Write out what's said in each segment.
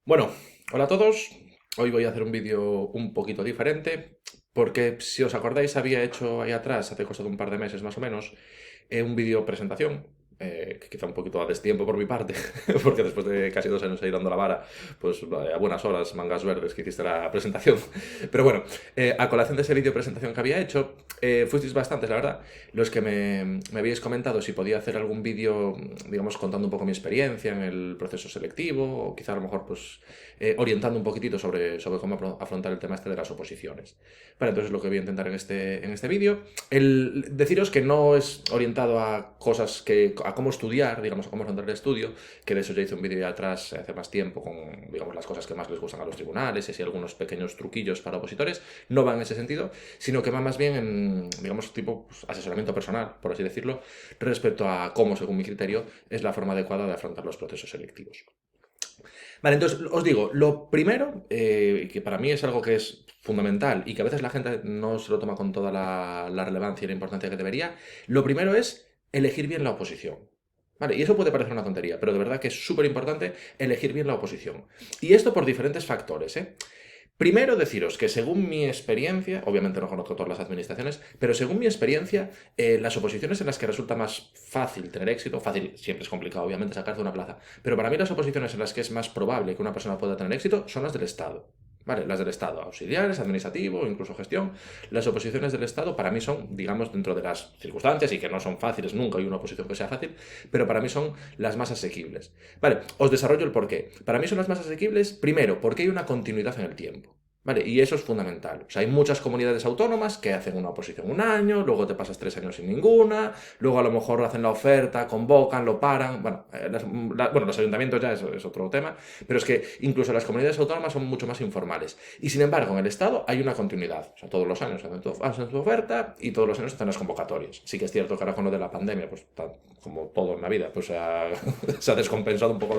Bueno, hola a todos. Hoy voy a hacer un vídeo un poquito diferente, porque si os acordáis había hecho ahí atrás, hace cosa de un par de meses más o menos, un vídeo presentación, que quizá un poquito a destiempo por mi parte, porque después de casi 2 años ahí dando la vara, pues a buenas horas, mangas verdes, que hiciste la presentación. Pero bueno, a colación de ese vídeo presentación que había hecho, fuisteis bastantes, la verdad, los que me habíais comentado si podía hacer algún vídeo, digamos, contando un poco mi experiencia en el proceso selectivo, o quizá a lo mejor pues orientando un poquitito sobre cómo afrontar el tema este de las oposiciones. Vale, entonces lo que voy a intentar en este vídeo, el deciros que no es orientado a cosas a cómo estudiar, digamos, a cómo afrontar el estudio, que de eso ya hice un vídeo ya atrás hace más tiempo con, digamos, las cosas que más les gustan a los tribunales y así algunos pequeños truquillos para opositores, no va en ese sentido, sino que va más bien en, digamos, tipo pues, asesoramiento personal, por así decirlo, respecto a cómo, según mi criterio, es la forma adecuada de afrontar los procesos selectivos. Vale, entonces os digo, lo primero, que para mí es algo que es fundamental y que a veces la gente no se lo toma con toda la relevancia y la importancia que debería, lo primero es elegir bien la oposición. Vale, y eso puede parecer una tontería, pero de verdad que es súper importante elegir bien la oposición. Y esto por diferentes factores, ¿eh? Primero deciros que según mi experiencia, obviamente no conozco todas las administraciones, pero según mi experiencia, las oposiciones en las que resulta más fácil tener éxito, fácil siempre es complicado obviamente sacarse una plaza, pero para mí las oposiciones en las que es más probable que una persona pueda tener éxito son las del Estado. ¿Vale? Las del Estado, auxiliares, administrativo, incluso gestión. Las oposiciones del Estado para mí son, digamos, dentro de las circunstancias y que no son fáciles, nunca hay una oposición que sea fácil, pero para mí son las más asequibles. Vale, os desarrollo el porqué. Para mí son las más asequibles, primero, porque hay una continuidad en el tiempo. Vale, y eso es fundamental. O sea, hay muchas comunidades autónomas que hacen una oposición un año, luego te pasas 3 años sin ninguna, luego a lo mejor hacen la oferta, convocan, lo paran. Bueno, bueno los ayuntamientos ya es otro tema, pero es que incluso las comunidades autónomas son mucho más informales. Y sin embargo, en el Estado hay una continuidad. O sea, todos los años hacen su oferta y todos los años hacen las convocatorias. Sí que es cierto que ahora con lo de la pandemia, pues como todo en la vida, pues se ha descompensado un poco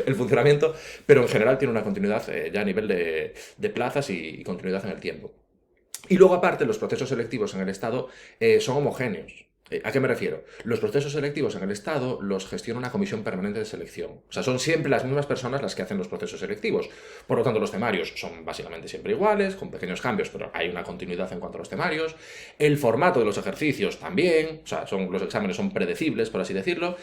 el funcionamiento, pero en general tiene una continuidad ya a nivel de plazas y continuidad en el tiempo. Y luego, aparte, los procesos selectivos en el Estado son homogéneos. ¿A qué me refiero? Los procesos selectivos en el Estado los gestiona una comisión permanente de selección. O sea, son siempre las mismas personas las que hacen los procesos selectivos. Por lo tanto, los temarios son básicamente siempre iguales, con pequeños cambios, pero hay una continuidad en cuanto a los temarios. El formato de los ejercicios también, o sea, los exámenes son predecibles, por así decirlo.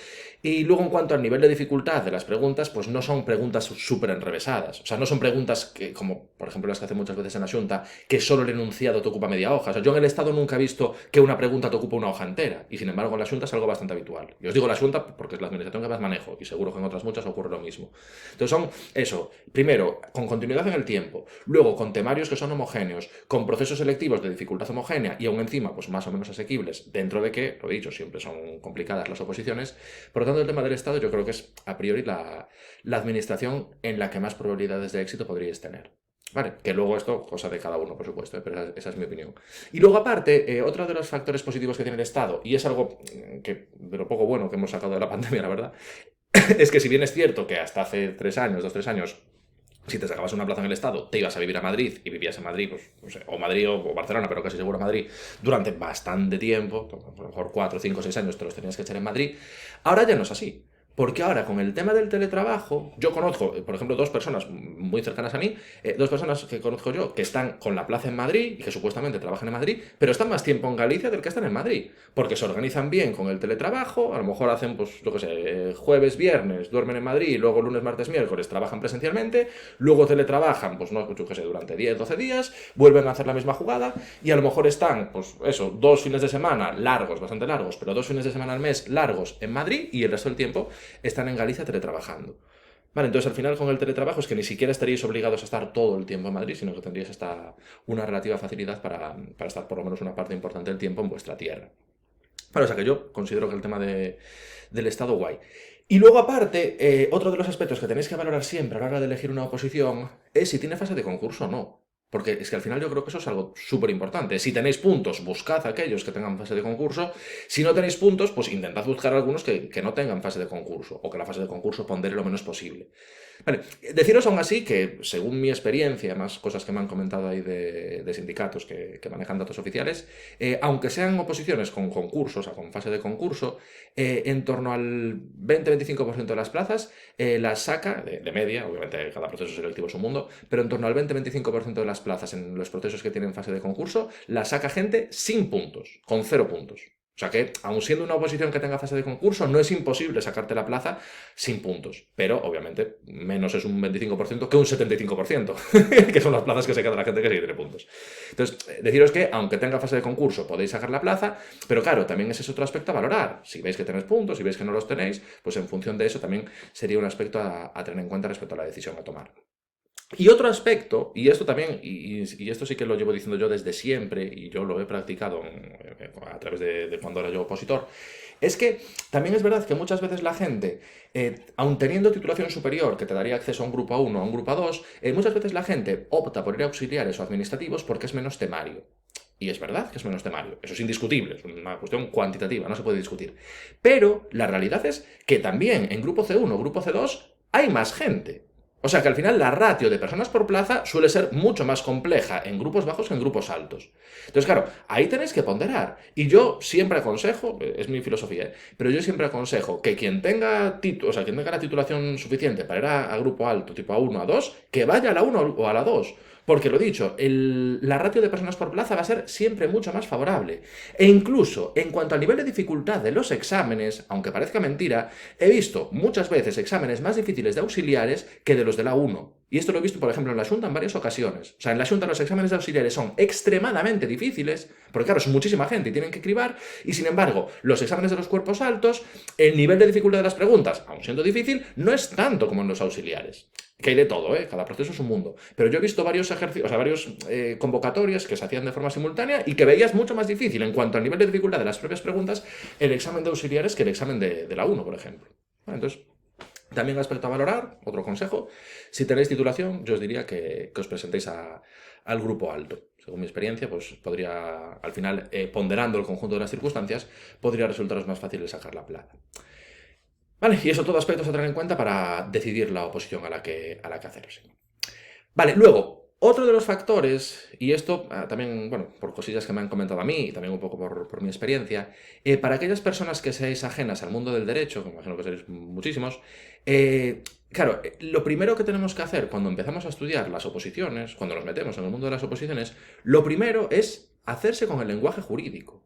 Y luego, en cuanto al nivel de dificultad de las preguntas, pues no son preguntas súper enrevesadas. O sea, no son preguntas que, como por ejemplo las que hacen muchas veces en la Junta, que solo el enunciado te ocupa media hoja. O sea, yo en el Estado nunca he visto que una pregunta te ocupa una hoja entera. Y sin embargo, en la Junta es algo bastante habitual. Y os digo la Junta porque es la administración que más manejo. Y seguro que en otras muchas ocurre lo mismo. Entonces son eso. Primero, con continuidad en el tiempo. Luego, con temarios que son homogéneos. Con procesos selectivos de dificultad homogénea. Y aún encima, pues más o menos asequibles. Dentro de que, lo he dicho, siempre son complicadas las oposiciones. Por lo tanto, el tema del Estado yo creo que es a priori la administración en la que más probabilidades de éxito podríais tener. Vale, que luego esto, cosa de cada uno, por supuesto, pero esa es mi opinión. Y luego, aparte, otro de los factores positivos que tiene el Estado, y es algo que de lo poco bueno que hemos sacado de la pandemia, la verdad, es que si bien es cierto que hasta hace 3 años, 2, 3 años, si te sacabas una plaza en el Estado, te ibas a vivir a Madrid y vivías en Madrid, pues, no sé, o Madrid o Barcelona, pero casi seguro Madrid, durante bastante tiempo, a lo mejor 4, 5, 6 años te los tenías que echar en Madrid. Ahora ya no es así. Porque ahora, con el tema del teletrabajo, yo conozco, por ejemplo, dos personas muy cercanas a mí, dos personas que conozco yo, que están con la plaza en Madrid y que supuestamente trabajan en Madrid, pero están más tiempo en Galicia del que están en Madrid. Porque se organizan bien con el teletrabajo, a lo mejor hacen, pues, yo qué sé, jueves, viernes, duermen en Madrid, luego lunes, martes, miércoles trabajan presencialmente, luego teletrabajan, pues, no, yo qué sé, durante 10, 12 días, vuelven a hacer la misma jugada y a lo mejor están, pues, eso, 2 fines de semana largos, bastante largos, pero 2 fines de semana al mes largos en Madrid y el resto del tiempo están en Galicia teletrabajando. Vale, entonces al final con el teletrabajo es que ni siquiera estaríais obligados a estar todo el tiempo en Madrid, sino que tendríais hasta una relativa facilidad para estar por lo menos una parte importante del tiempo en vuestra tierra. Vale, o sea que yo considero que el tema del Estado guay. Y luego aparte, otro de los aspectos que tenéis que valorar siempre a la hora de elegir una oposición es si tiene fase de concurso o no. Porque es que al final yo creo que eso es algo súper importante. Si tenéis puntos, buscad aquellos que tengan fase de concurso. Si no tenéis puntos, pues intentad buscar algunos que no tengan fase de concurso. O que la fase de concurso pondere lo menos posible. Vale, deciros aún así que, según mi experiencia, más cosas que me han comentado ahí de sindicatos que manejan datos oficiales, aunque sean oposiciones con concursos, o sea, con fase de concurso, en torno al 20-25% de las plazas las saca, de media, obviamente cada proceso selectivo es un mundo, pero en torno al 20-25% de las plazas en los procesos que tienen fase de concurso, las saca gente sin puntos, con 0 puntos. O sea que, aun siendo una oposición que tenga fase de concurso, no es imposible sacarte la plaza sin puntos. Pero, obviamente, menos es un 25% que un 75%, que son las plazas que se queda la gente que sí tiene puntos. Entonces, deciros que, aunque tenga fase de concurso, podéis sacar la plaza, pero claro, también ese es otro aspecto a valorar. Si veis que tenéis puntos, si veis que no los tenéis, pues en función de eso también sería un aspecto a tener en cuenta respecto a la decisión a tomar. Y otro aspecto, y esto también, y esto sí que lo llevo diciendo yo desde siempre, y yo lo he practicado a través de cuando era yo opositor, es que también es verdad que muchas veces la gente, aun teniendo titulación superior que te daría acceso a un grupo A1 o a un grupo A2, muchas veces la gente opta por ir a auxiliares o administrativos porque es menos temario. Y es verdad que es menos temario, eso es indiscutible, es una cuestión cuantitativa, no se puede discutir. Pero la realidad es que también en grupo C1 o grupo C2 hay más gente. O sea que al final la ratio de personas por plaza suele ser mucho más compleja en grupos bajos que en grupos altos. Entonces, claro, ahí tenéis que ponderar. Y yo siempre aconsejo, es mi filosofía, pero yo siempre aconsejo que quien tenga, o sea, quien tenga la titulación suficiente para ir a grupo alto, tipo A1, A2, que vaya a la 1 o a la 2. Porque lo dicho, la ratio de personas por plaza va a ser siempre mucho más favorable. E incluso, en cuanto al nivel de dificultad de los exámenes, aunque parezca mentira, he visto muchas veces exámenes más difíciles de auxiliares que de los de la 1. Y esto lo he visto, por ejemplo, en la Xunta en varias ocasiones. O sea, en la Xunta los exámenes de auxiliares son extremadamente difíciles, porque claro, es muchísima gente y tienen que cribar, y sin embargo, los exámenes de los cuerpos altos, el nivel de dificultad de las preguntas, aun siendo difícil, no es tanto como en los auxiliares. Que hay de todo, cada proceso es un mundo. Pero yo he visto varios ejercicios, o sea, varios convocatorias que se hacían de forma simultánea y que veías mucho más difícil en cuanto al nivel de dificultad de las propias preguntas el examen de auxiliares que el examen de la 1, por ejemplo. Entonces, también aspecto a valorar, otro consejo, si tenéis titulación, yo os diría que os presentéis al grupo alto. Según mi experiencia, pues podría, al final, ponderando el conjunto de las circunstancias, podría resultaros más fácil sacar la plaza. Vale, y eso todo aspectos a tener en cuenta para decidir la oposición a la que hacerse. Vale, luego, otro de los factores, y esto también, bueno, por cosillas que me han comentado a mí y también un poco por mi experiencia, para aquellas personas que seáis ajenas al mundo del derecho, que me imagino que seréis muchísimos, claro, lo primero que tenemos que hacer cuando empezamos a estudiar las oposiciones, cuando nos metemos en el mundo de las oposiciones, lo primero es hacerse con el lenguaje jurídico.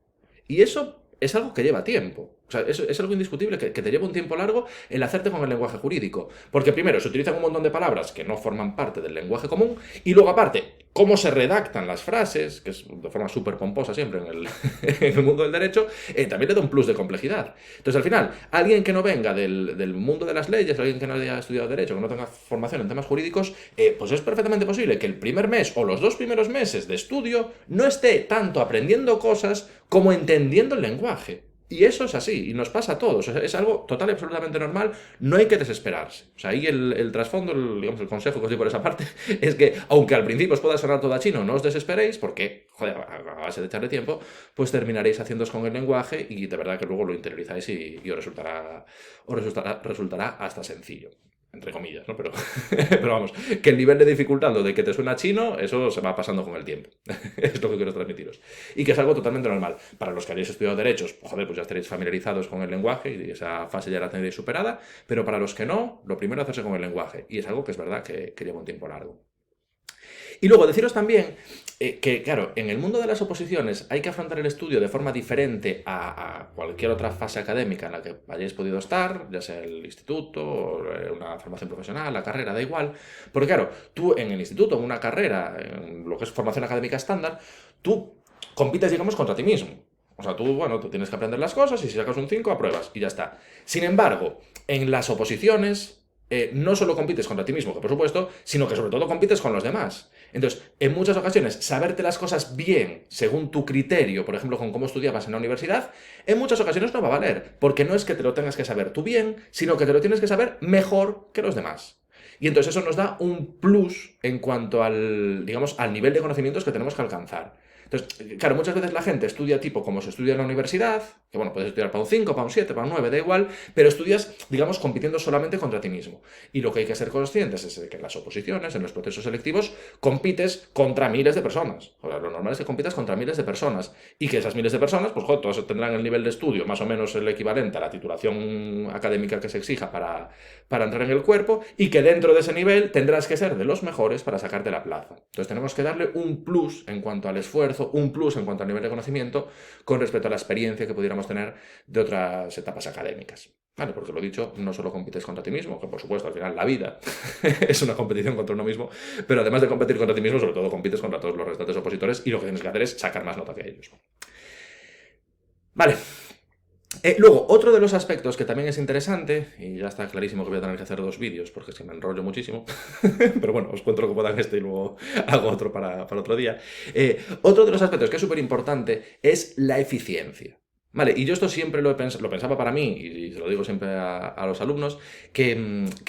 Y eso es algo que lleva tiempo. O sea, es algo indiscutible que te lleva un tiempo largo el hacerte con el lenguaje jurídico. Porque primero se utilizan un montón de palabras que no forman parte del lenguaje común y luego aparte, cómo se redactan las frases, que es de forma súper pomposa siempre en el mundo del derecho, también le da un plus de complejidad. Entonces al final, alguien que no venga del mundo de las leyes, alguien que no haya estudiado derecho, que no tenga formación en temas jurídicos, pues es perfectamente posible que el primer mes o los 2 primeros meses de estudio no esté tanto aprendiendo cosas como entendiendo el lenguaje. Y eso es así, y nos pasa a todos, es algo total y absolutamente normal, no hay que desesperarse. O sea, ahí el trasfondo, digamos, el consejo que os doy por esa parte, es que, aunque al principio os pueda sonar todo a chino, no os desesperéis, porque, joder, a base de echarle tiempo, pues terminaréis haciéndoos con el lenguaje y de verdad que luego lo interiorizáis y os resultará hasta sencillo. Entre comillas, ¿no? Pero vamos, que el nivel de dificultad, lo de que te suena chino, eso se va pasando con el tiempo. Es lo que quiero transmitiros. Y que es algo totalmente normal. Para los que hayáis estudiado derechos, joder, pues ya estaréis familiarizados con el lenguaje y esa fase ya la tendréis superada. Pero para los que no, lo primero es hacerse con el lenguaje. Y es algo que es verdad que lleva un tiempo largo. Y luego deciros también que, claro, en el mundo de las oposiciones hay que afrontar el estudio de forma diferente a cualquier otra fase académica en la que hayáis podido estar, ya sea el instituto, o una formación profesional, la carrera, da igual. Porque, claro, tú en el instituto, en una carrera, en lo que es formación académica estándar, tú compites, digamos, contra ti mismo. O sea, tú tienes que aprender las cosas y si sacas un 5, apruebas y ya está. Sin embargo, en las oposiciones no solo compites contra ti mismo, que por supuesto, sino que sobre todo compites con los demás. Entonces, en muchas ocasiones, saberte las cosas bien, según tu criterio, por ejemplo, con cómo estudiabas en la universidad, en muchas ocasiones no va a valer, porque no es que te lo tengas que saber tú bien, sino que te lo tienes que saber mejor que los demás. Y entonces eso nos da un plus en cuanto al, digamos, al nivel de conocimientos que tenemos que alcanzar. Entonces, claro, muchas veces la gente estudia tipo como se estudia en la universidad, que bueno, puedes estudiar para un 5, para un 7, para un 9, da igual, pero estudias, digamos, compitiendo solamente contra ti mismo. Y lo que hay que ser conscientes es que en las oposiciones, en los procesos selectivos, compites contra miles de personas. O sea, lo normal es que compitas contra miles de personas y que esas miles de personas, pues joder, todas tendrán el nivel de estudio más o menos el equivalente a la titulación académica que se exija para entrar en el cuerpo y que dentro de ese nivel tendrás que ser de los mejores para sacarte la plaza. Entonces tenemos que darle un plus en cuanto al esfuerzo, un plus en cuanto al nivel de conocimiento con respecto a la experiencia que pudiéramos tener de otras etapas académicas. Vale, porque lo dicho, no solo compites contra ti mismo, que por supuesto al final la vida es una competición contra uno mismo, pero además de competir contra ti mismo, sobre todo compites contra todos los restantes opositores y lo que tienes que hacer es sacar más nota que ellos. Vale. Luego, otro de los aspectos que también es interesante, y ya está clarísimo que voy a tener que hacer 2 vídeos porque es que me enrollo muchísimo, pero bueno, os cuento lo que pueda en este y luego hago otro para otro día. Otro de los aspectos que es súper importante es la eficiencia. Vale, y yo esto siempre lo pensaba para mí, y se lo digo siempre a los alumnos, que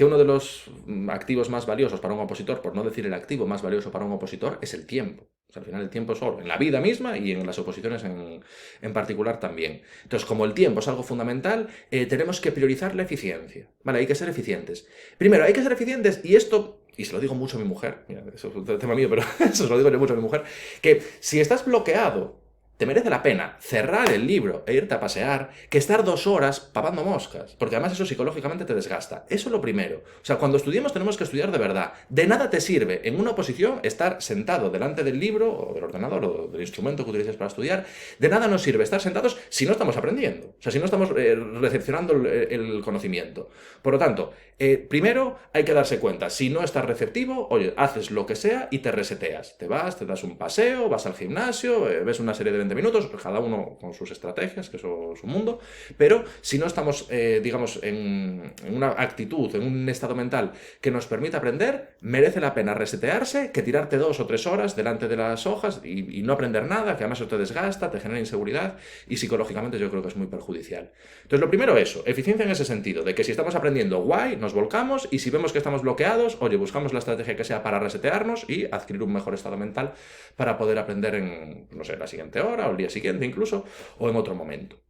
uno de los activos más valiosos para un opositor, por no decir el activo más valioso para un opositor, es el tiempo. O sea, al final el tiempo es oro, en la vida misma y en las oposiciones en particular también. Entonces, como el tiempo es algo fundamental, tenemos que priorizar la eficiencia. Vale, hay que ser eficientes. Primero, hay que ser eficientes, y esto, y se lo digo mucho a mi mujer, mira, eso es un tema mío, pero eso se lo digo yo mucho a mi mujer, que si estás bloqueado, te merece la pena cerrar el libro e irte a pasear que estar 2 horas papando moscas, porque además eso psicológicamente te desgasta. Eso es lo primero. O sea, cuando estudiemos tenemos que estudiar de verdad. De nada te sirve en una oposición estar sentado delante del libro o del ordenador o del instrumento que utilices para estudiar. De nada nos sirve estar sentados si no estamos aprendiendo, o sea, si no estamos recepcionando el conocimiento. Por lo tanto, primero hay que darse cuenta, si no estás receptivo, oye, haces lo que sea y te reseteas. Te vas, te das un paseo, vas al gimnasio, ves una serie de 20 minutos, cada uno con sus estrategias, que eso es un mundo, pero si no estamos, digamos, en una actitud, en un estado mental que nos permita aprender, merece la pena resetearse que tirarte 2 o 3 horas delante de las hojas y no aprender nada, que además eso te desgasta, te genera inseguridad y psicológicamente yo creo que es muy perjudicial. Entonces lo primero eso, eficiencia en ese sentido, de que si estamos aprendiendo, guay, nos volcamos y si vemos que estamos bloqueados, oye, buscamos la estrategia que sea para resetearnos y adquirir un mejor estado mental para poder aprender en, no sé, la siguiente hora o el día siguiente incluso, o en otro momento.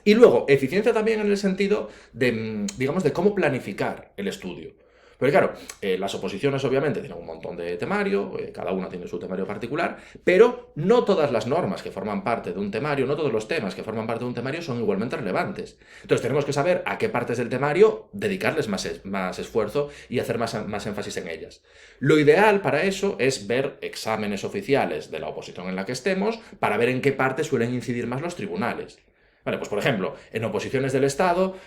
Y luego, eficiencia también en el sentido de, digamos, de cómo planificar el estudio. Porque claro, las oposiciones obviamente tienen un montón de temario, cada una tiene su temario particular, pero no todas las normas que forman parte de un temario, no todos los temas que forman parte de un temario son igualmente relevantes. Entonces tenemos que saber a qué partes del temario dedicarles más esfuerzo y hacer más énfasis en ellas. Lo ideal para eso es ver exámenes oficiales de la oposición en la que estemos para ver en qué parte suelen incidir más los tribunales. Vale, pues por ejemplo, en oposiciones del Estado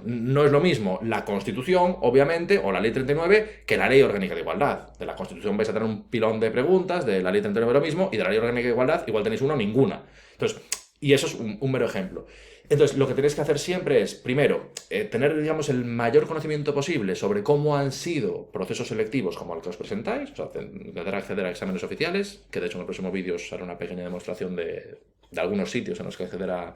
no es lo mismo la Constitución, obviamente, o la Ley 39, que la Ley Orgánica de Igualdad. De la Constitución vais a tener un pilón de preguntas, de la Ley 39 lo mismo, y de la Ley Orgánica de Igualdad igual tenéis una o ninguna. Entonces, y eso es un mero ejemplo. Entonces, lo que tenéis que hacer siempre es, primero, tener, digamos, el mayor conocimiento posible sobre cómo han sido procesos selectivos como el que os presentáis, o sea, intentar acceder a exámenes oficiales, que de hecho en el próximo vídeo os haré una pequeña demostración de algunos sitios en los que acceder a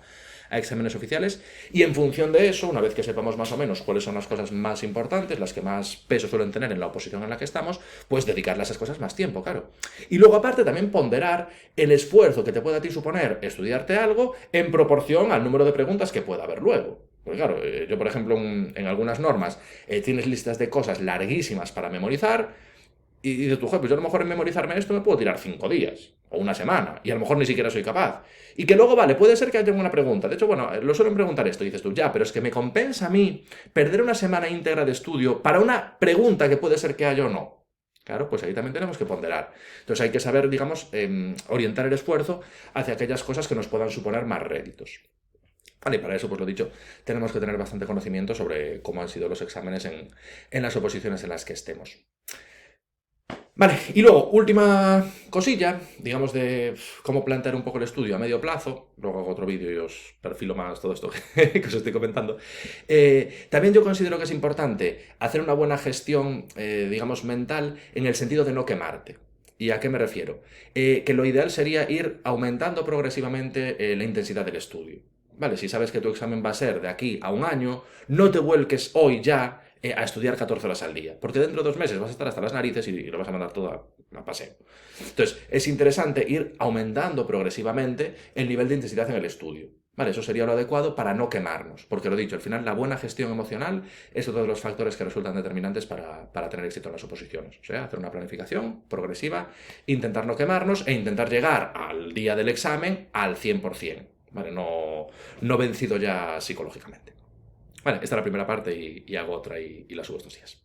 exámenes oficiales, y en función de eso, una vez que sepamos más o menos cuáles son las cosas más importantes, las que más peso suelen tener en la oposición en la que estamos, pues dedicarle a esas cosas más tiempo, claro. Y luego aparte también ponderar el esfuerzo que te pueda a ti suponer estudiarte algo en proporción al número de preguntas que pueda haber luego. Porque claro, yo por ejemplo en algunas normas tienes listas de cosas larguísimas para memorizar, y dices tú, pues yo a lo mejor en memorizarme esto me puedo tirar 5 días o una semana y a lo mejor ni siquiera soy capaz. Y que luego, vale, puede ser que haya una pregunta. De hecho, bueno, lo suelen preguntar esto. Y dices tú, ya, pero es que me compensa a mí perder una semana íntegra de estudio para una pregunta que puede ser que haya o no. Claro, pues ahí también tenemos que ponderar. Entonces hay que saber, digamos, orientar el esfuerzo hacia aquellas cosas que nos puedan suponer más réditos. Vale, y para eso, pues lo dicho, tenemos que tener bastante conocimiento sobre cómo han sido los exámenes en las oposiciones en las que estemos. Vale, y luego, última cosilla, digamos, de cómo plantear un poco el estudio a medio plazo. Luego hago otro vídeo y os perfilo más todo esto que os estoy comentando. También yo considero que es importante hacer una buena gestión, digamos, mental en el sentido de no quemarte. ¿Y a qué me refiero? Que lo ideal sería ir aumentando progresivamente la intensidad del estudio. Vale, si sabes que tu examen va a ser de aquí a un año, no te vuelques hoy ya a estudiar 14 horas al día, porque dentro de 2 meses vas a estar hasta las narices y lo vas a mandar todo a paseo. Entonces, es interesante ir aumentando progresivamente el nivel de intensidad en el estudio. Vale, eso sería lo adecuado para no quemarnos, porque lo dicho, al final la buena gestión emocional es uno de los factores que resultan determinantes para tener éxito en las oposiciones. O sea, hacer una planificación progresiva, intentar no quemarnos e intentar llegar al día del examen al 100%, ¿vale? No vencido ya psicológicamente. Vale, esta es la primera parte y hago otra y la subo estos días.